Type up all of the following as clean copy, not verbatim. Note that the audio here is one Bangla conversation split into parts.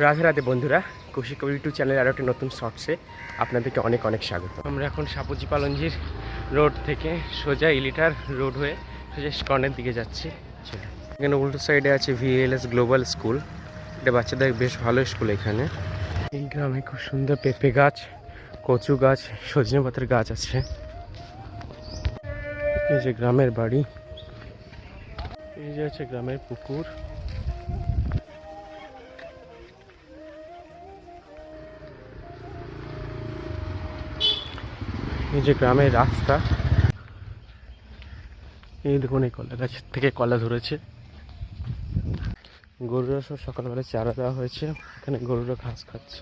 রাধে রাধে বন্ধুরা, কৌশিক কবির ইউটিউব চ্যানেলের আরও একটি নতুন শর্টসে আপনাদেরকে অনেক অনেক স্বাগত। আমরা এখন সাপুজি পালনজির রোড থেকে সোজা ইলিটার রোড হয়ে সোজা স্কনের দিকে যাচ্ছি। এখানে উল্টো সাইডে আছে VLS গ্লোবাল স্কুল। এটা বাচ্চাদের বেশ ভালো স্কুল। এখানে এই গ্রামে খুব সুন্দর পেঁপে গাছ, কচু গাছ, সজনে পাতার গাছ আছে। এই যে গ্রামের বাড়ি, এই যে আছে গ্রামের পুকুর। এই যে গ্রামের রাস্তা। এই দেখুন, এই কলা গাছ থেকে কলা ধরেছে। গরুরা সব সকালবেলা চারা দেওয়া হয়েছে, এখানে গরুরা ঘাস খাচ্ছে।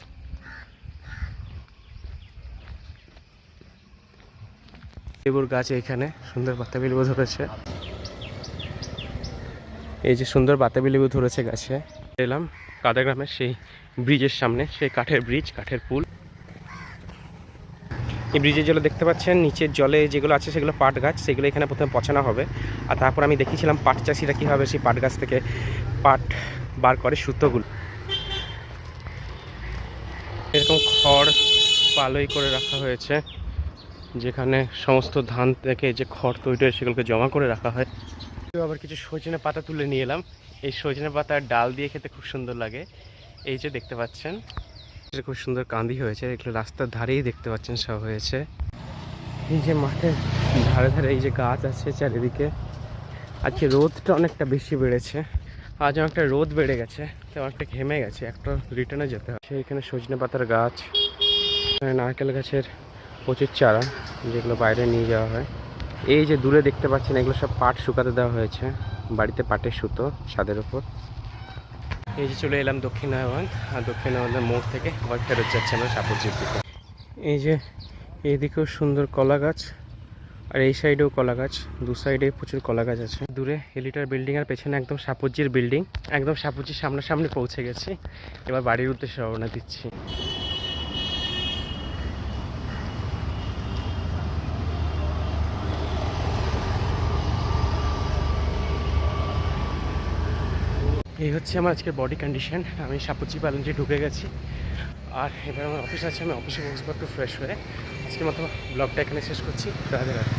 লেবুর গাছ এখানে সুন্দর বাতাবি লেবু ধরেছে। এই যে সুন্দর বাতাবি লেবু ধরেছে গাছে। এলাম কাদা গ্রামের সেই ব্রিজের সামনে, সেই কাঠের ব্রিজ, কাঠের পুল। এই ব্রিজের জলে দেখতে পাচ্ছেন, নিচের জলে যেগুলো আছে সেগুলো পাট গাছ। সেগুলো এখানে প্রথমে পচানো হবে, আর তারপর আমি দেখিয়েছিলাম পাট চাষিরা কীভাবে সেই পাট গাছ থেকে পাট বার করে সুতোগুলো। এরকম খড় পালই করে রাখা হয়েছে, যেখানে সমস্ত ধান থেকে যে খড় তৈরি হয় সেগুলোকে জমা করে রাখা হয়। আবার কিছু সজনে পাতা তুলে নিয়ে এলাম। এই সজনে পাতার ডাল দিয়ে খেতে খুব সুন্দর লাগে। এই যে দেখতে পাচ্ছেন, এটা খুব সুন্দর কান্দি হয়েছে। এগুলো রাস্তার ধারেই দেখতে পাচ্ছেন সব হয়েছে। এই যে মাঠের ধারে ধারে এই যে গাছ আছে চারিদিকে। আজকে রোদটা অনেকটা বেশি বেড়েছে, আজ অনেকটা রোদ বেড়ে গেছে, তো অনেকটা ঘেমে গেছে, একটা রিটার্নে যেতে হয়। এখানে সজনে পাতার গাছ, নারকেল গাছের প্রচুর চারা যেগুলো বাইরে নিয়ে যাওয়া হয়। এই যে দূরে দেখতে পাচ্ছেন, এগুলো সব পাট শুকাতে দেওয়া হয়েছে, বাড়িতে পাটের সুতো ছাদের ওপর। এই যে চলে এলাম দক্ষিণায়ন, আর দক্ষিণায়নের মোড় থেকে আবার ফেরত যাচ্ছে আমরা সাপুজির দিকে। এই যে এইদিকেও সুন্দর কলা গাছ, আর এই সাইডেও কলা গাছ, দু সাইডে প্রচুর কলা গাছ আছে। দূরে এলিটার বিল্ডিং, আর পেছনে একদম সাপুজির বিল্ডিং। একদম সাপুজির সামনাসামনি পৌঁছে গেছি, এবার বাড়ির উদ্দেশ্যে রওনা দিচ্ছি। এই হচ্ছে আমার আজকের বডি কন্ডিশন। আমি সাপুজি পালনজি ঢুকে গেছি, আর এবার আমার অফিস আছে। আমি অফিসে বসবো একটু ফ্রেশ হয়ে। আজকের মতো ব্লগটা এখানে শেষ করছি। রাধে রাধে।